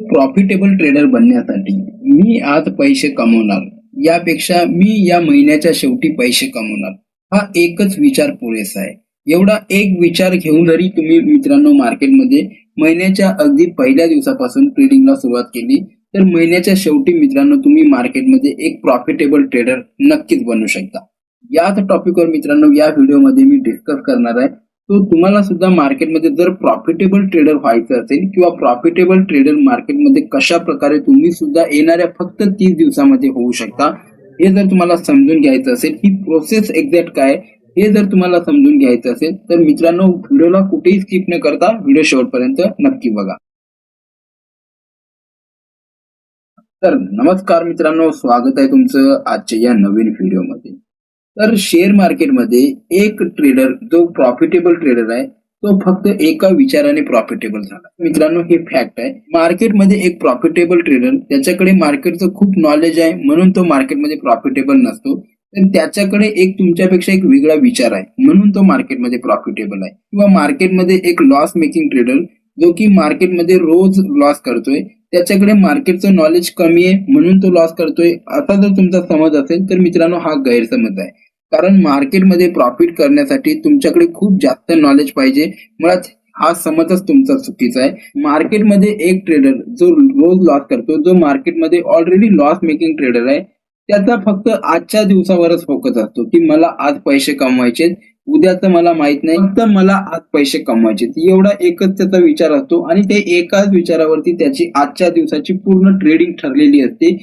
Profitable trader बनण्यासाठी मी आज पैसे कमवणार यापेक्षा मी या महिन्याच्या शेवटी पैसे कमवणार हा एकच विचार पुरेसा आहे. एवढा एक विचार घेऊन जरी तुम्ही मित्रांनो मार्केटमध्ये महिन्याच्या अगदी पहिल्या दिवसापासून ट्रेडिंगला सुरुवात केली तर महिन्याच्या शेवटी मित्रांनो तुम्ही मार्केटमध्ये एक प्रॉफिटेबल ट्रेडर नक्कीच बनू शकता. याच टॉपिकवर मित्रांनो या व्हिडिओमध्ये मी डिस्कस करणार आहे. तो तुम्हाला सुद्धा मार्केटमध्ये जर प्रॉफिटेबल ट्रेडर व्हायचं असेल किंवा प्रॉफिटेबल ट्रेडर मार्केटमध्ये कशा प्रकारे तुम्ही सुद्धा येणाऱ्या फक्त 30 दिवसामध्ये होऊ शकता हे जर तुम्हाला समजून घ्यायचं असेल, ही प्रोसेस एक्झॅक्ट काय हे जर तुम्हाला समजून घ्यायचं असेल तर मित्रांनो व्हिडिओला कुठेही स्किप न करता व्हिडिओ शेवटपर्यंत नक्की बघा. तर नमस्कार मित्रांनो, स्वागत आहे तुमचं आजच्या या नवीन व्हिडिओमध्ये. तर शेअर मार्केटमध्ये एक ट्रेडर जो प्रॉफिटेबल ट्रेडर आहे तो फक्त एका विचाराने प्रॉफिटेबल झाला. मित्रांनो हे फॅक्ट आहे. मार्केटमध्ये एक प्रॉफिटेबल ट्रेडर त्याच्याकडे मार्केटचं खूप नॉलेज आहे म्हणून तो मार्केटमध्ये प्रॉफिटेबल नसतो, तर त्याच्याकडे एक तुमच्यापेक्षा एक वेगळा विचार आहे म्हणून तो मार्केटमध्ये प्रॉफिटेबल आहे. किंवा मार्केटमध्ये एक लॉस मेकिंग ट्रेडर जो की मार्केटमध्ये रोज लॉस करतोय, त्याच्याकडे मार्केटचं नॉलेज कमी आहे म्हणून तो लॉस करतोय, असा जर तुमचा समज असेल तर मित्रांनो हा गैरसमज आहे. कारण मार्केटमध्ये प्रॉफिट करण्यासाठी तुमच्याकडे खूप जास्त नॉलेज पाहिजे. मुळात हा समजच तुमचा चुकीचा आहे. मार्केटमध्ये एक ट्रेडर जो रोज लॉस करतो, जो मार्केटमध्ये ऑलरेडी लॉस मेकिंग ट्रेडर आहे, त्याचा फक्त आजच्या दिवसावरच फोकस असतो की मला आज पैसे कमवायचे, उद्याचं मला माहित नाही, फक्त मला आज पैसे कमवायचे, एवढा एकच त्याचा विचार असतो. आणि ते एकाच विचारावरती त्याची आजच्या दिवसाची पूर्ण ट्रेडिंग ठरलेली असते.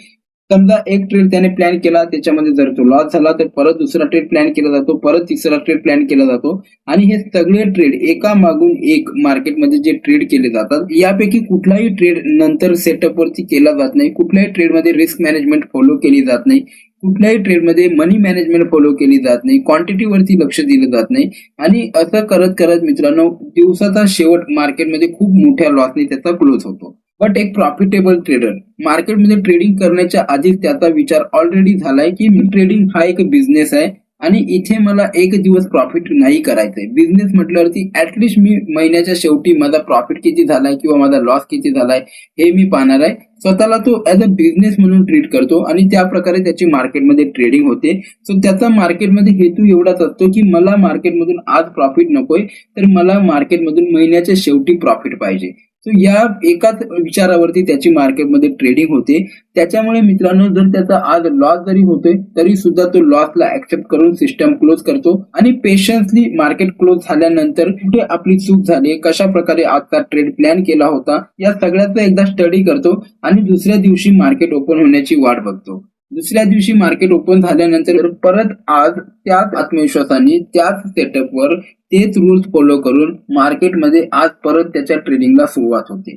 समजा एक ट्रेड त्याने प्लॅन केला, त्याच्यामध्ये जर तो लॉस झाला तर परत दुसरा ट्रेड प्लॅन केला जातो, परत तिसरा ट्रेड प्लॅन केला जातो आणि हे सगळे ट्रेड एका मागून एक मार्केटमध्ये जे ट्रेड केले जातात यापैकी कुठलाही ट्रेड नंतर सेटअप वरती केला जात नाही, कुठल्याही ट्रेडमध्ये रिस्क मॅनेजमेंट फॉलो केली जात नाही, कुठल्याही ट्रेडमध्ये मनी मॅनेजमेंट फॉलो केली जात नाही, क्वांटिटी वरती लक्ष दिलं जात नाही. आणि असं करत करत मित्रांनो दिवसाचा शेवट मार्केटमध्ये खूप मोठ्या लॉसने त्याचा क्लोज होतो. बट एक प्रॉफिटेबल ट्रेडर मार्केटमध्ये ट्रेडिंग करण्याच्या आधीच त्याचा विचार ऑलरेडी झालाय की मी ट्रेडिंग हा एक बिझनेस आहे आणि इथे मला एक दिवस प्रॉफिट नाही करायचंय. बिझनेस म्हटल्यावरती ऍटलिस्ट मी महिन्याच्या शेवटी माझा प्रॉफिट किती झालाय किंवा माझा लॉस किती झालाय हे मी पाहणार आहे. स्वतःला तो ऍज अ बिझनेस म्हणून ट्रीट करतो आणि त्या प्रकारे त्याची मार्केटमध्ये ट्रेडिंग होते. सो त्याचा मार्केटमध्ये हेतू एवढाच असतो की मला मार्केटमधून आज प्रॉफिट नकोय, तर मला मार्केटमधून महिन्याच्या शेवटी प्रॉफिट पाहिजे. सो या एकाच विचारावरती त्याची मार्केटमध्ये ट्रेडिंग होते. त्याच्यामुळे मित्रांनो जर त्याचा आज लॉस जरी होतोय तरी सुद्धा तो लॉसला ऍक्सेप्ट करून सिस्टम क्लोज करतो आणि पेशन्सली मार्केट क्लोज झाल्यानंतर कुठे आपली चूक झाली, कशा प्रकारे आजचा ट्रेड प्लॅन केला होता या सगळ्याचा एकदा स्टडी करतो आणि दुसऱ्या दिवशी मार्केट ओपन होण्याची वाट बघतो. दुसऱ्या दिवशी मार्केट ओपन झाल्यानंतर परत आज त्याच आत्मविश्वासाने त्याच सेटअपवर तेच रूल्स फॉलो करून मार्केटमध्ये आज परत त्याच्या ट्रेडिंगला सुरुवात होते.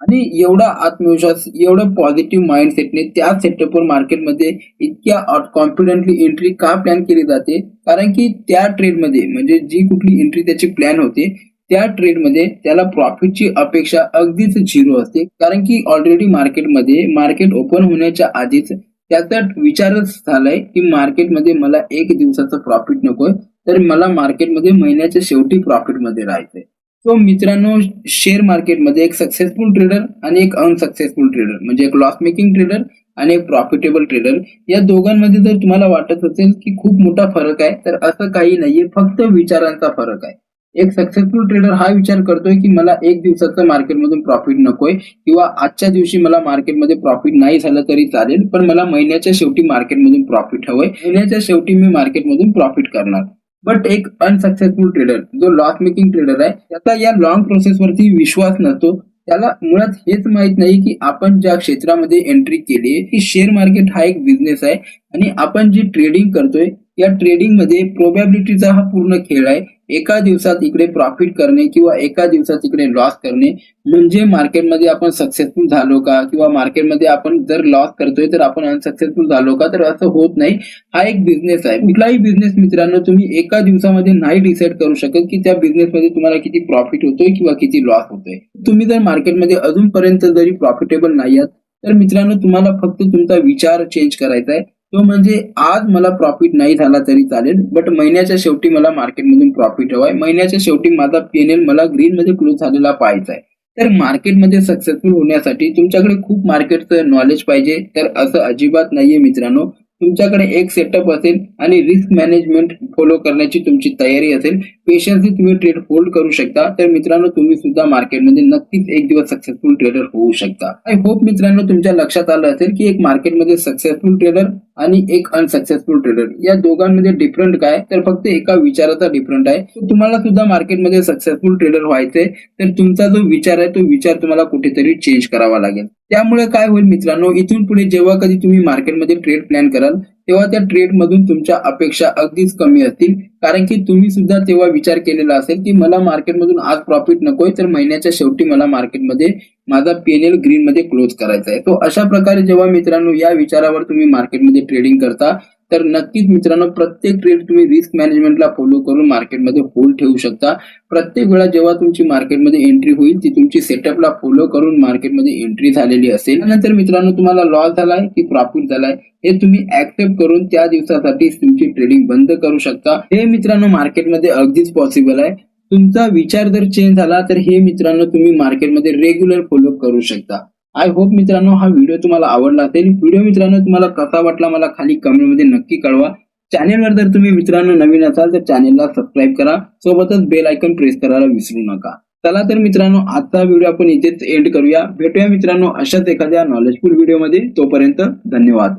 आणि एवढा आत्मविश्वास, एवढं पॉझिटिव्ह माइंडसेटने त्या सेटअपवर मार्केटमध्ये इतक्या कॉन्फिडेंटली एंट्री का प्लॅन केली जाते, कारण की त्या ट्रेडमध्ये म्हणजे जी कुठली एंट्री त्याची प्लॅन होते त्या ट्रेडमध्ये त्याला प्रॉफिटची अपेक्षा अगदीच झिरो असते. कारण की ऑलरेडी मार्केटमध्ये मार्केट ओपन होण्याच्या आधीच त्याचा विचारच झालाय की मार्केटमध्ये मला एक दिवसाचं प्रॉफिट नकोय, तर मला मार्केटमध्ये महिन्याच्या शेवटी प्रॉफिटमध्ये राहायचंय. सो मित्रांनो शेअर मार्केटमध्ये एक सक्सेसफुल ट्रेडर आणि एक अनसक्सेसफुल ट्रेडर म्हणजे एक लॉस मेकिंग ट्रेडर आणि एक प्रॉफिटेबल ट्रेडर या दोघांमध्ये जर तुम्हाला वाटत असेल की खूप मोठा फरक आहे तर असं काही नाहीये, फक्त विचारांचा फरक आहे. एक सक्सेसफुल ट्रेडर हा विचार करतोय की मला एक दिवसाचं मार्केटमधून प्रॉफिट नकोय किंवा आजच्या दिवशी मला मार्केटमध्ये प्रॉफिट नाही झालं तरी चालेल, पण मला महिन्याच्या शेवटी मार्केटमधून प्रॉफिट हवंय, महिन्याच्या शेवटी मी मार्केटमधून प्रॉफिट करणार. बट एक अनसक्सेसफुल ट्रेडर जो लॉस मेकिंग ट्रेडर आहे त्याचा या लॉंग प्रोसेसवरती विश्वास नसतो. त्याला मुळात हेच माहित नाही की आपण ज्या क्षेत्रामध्ये एंट्री केली की शेअर मार्केट हा एक बिझनेस आहे आणि आपण जी ट्रेडिंग करतोय या ट्रेडिंग मध्ये प्रोबॅबिलिटीचा हा पूर्ण खेळ आहे. एका दिवसात इकडे प्रॉफिट करणे किंवा एका दिवसात इकडे लॉस करणे म्हणजे मार्केटमध्ये आपण सक्सेसफुल झालो का, किंवा मार्केटमध्ये आपण जर लॉस करतोय तर आपण अनसक्सेसफुल झालो का, तर असं होत नाही. हा एक बिझनेस आहे. कुठलाही बिझनेस मित्रांनो तुम्ही एका दिवसामध्ये नाही डिसाईड करू शकत की त्या बिझनेसमध्ये तुम्हाला किती प्रॉफिट होतोय किंवा किती लॉस होतोय. तुम्ही जर मार्केटमध्ये अजूनपर्यंत जरी प्रॉफिटेबल नाही आहात तर मित्रांनो तुम्हाला फक्त तुमचा विचार चेंज करायचा आहे. तो म्हणजे आज मला प्रॉफिट नाही झाला तरी चालेल, बट महिन्याच्या शेवटी मला मार्केटमधून प्रॉफिट हवाय, महिन्याच्या शेवटी माझा पीएनएल मला ग्रीन मध्ये क्लोज झालेला पाहायचा आहे. तर मार्केटमध्ये सक्सेसफुल होण्यासाठी तुमच्याकडे खूप मार्केटचं नॉलेज पाहिजे तर असं अजिबात नाहीये मित्रांनो. तुमच्याकडे एक सेटअप असेल आणि रिस्क मॅनेजमेंट फॉलो करण्याची तुमची तयारी असेल, पेशन्सली तुम्ही ट्रेड होल्ड करू शकता, तर मित्रांनो तुम्ही सुद्धा मार्केटमध्ये नक्कीच एक दिवस सक्सेसफुल ट्रेडर होऊ शकता. आय होप मित्रांनो तुमच्या लक्षात आलं असेल की एक मार्केटमध्ये सक्सेसफुल ट्रेडर आणि एक अनसक्सेसफुल ट्रेडर या दोघांमध्ये डिफरंट काय, तर फक्त एका विचाराचा डिफरंट आहे. तुम्हाला सुद्धा मार्केटमध्ये सक्सेसफुल ट्रेडर व्हायचंय तर तुमचा जो विचार आहे तो विचार तुम्हाला कुठेतरी चेंज करावा लागेल. त्यामुळे काय होईल मित्रांनो, इथून पुढे जेव्हा कधी तुम्ही मार्केटमध्ये ट्रेड प्लॅन कराल तेव्हा त्या ट्रेड मधून तुमच्या अपेक्षा अगदीच कमी असतील, कारण की तुम्ही सुद्धा तेव्हा विचार केलेला असेल की मला मार्केटमधून आज प्रॉफिट नकोय तर महिन्याच्या शेवटी मला मार्केटमध्ये माझा पीएनएल ग्रीन मध्ये क्लोज करायचा आहे. तो अशा प्रकारे जेव्हा मित्रांनो या विचारावर तुम्ही मार्केटमध्ये ट्रेडिंग करता तर नक्कीच मित्रांनो प्रत्येक ट्रेड तुम्ही रिस्क मॅनेजमेंटला फॉलो करून मार्केटमध्ये होल्ड ठेवू शकता. प्रत्येक वेळा जेव्हा तुमची मार्केटमध्ये एंट्री होईल ती तुमची सेटअपला फॉलो करून मार्केटमध्ये एंट्री झालेली असेल, त्यानंतर मित्रांनो तुम्हाला लॉस झालाय की प्रॉफिट झालाय हे तुम्ही ऍक्सेप्ट करून त्या दिवसासाठी तुमची ट्रेडिंग बंद करू शकता. हे मित्रांनो मार्केटमध्ये अगदीच पॉसिबल आहे. तुमचा विचार जर चेंज झाला तर हे मित्रांनो तुम्ही मार्केटमध्ये रेग्युलर फॉलो करू शकता. आय होप मित्रांनो हा व्हिडिओ तुम्हाला आवडला असेल. व्हिडिओ मित्रांनो तुम्हाला कसा वाटला मला खाली कमेंटमध्ये नक्की कळवा. चॅनेलवर जर तुम्ही मित्रांनो नवीन असाल तर चॅनेलला सबस्क्राईब करा, सोबतच बेल आयकॉन प्रेस करायला विसरू नका. चला तर मित्रांनो आजचा व्हिडिओ आपण इथेच एंड करूया. भेटूया मित्रांनो अशाच एखाद्या नॉलेजफुल व्हिडिओमध्ये. तोपर्यंत धन्यवाद.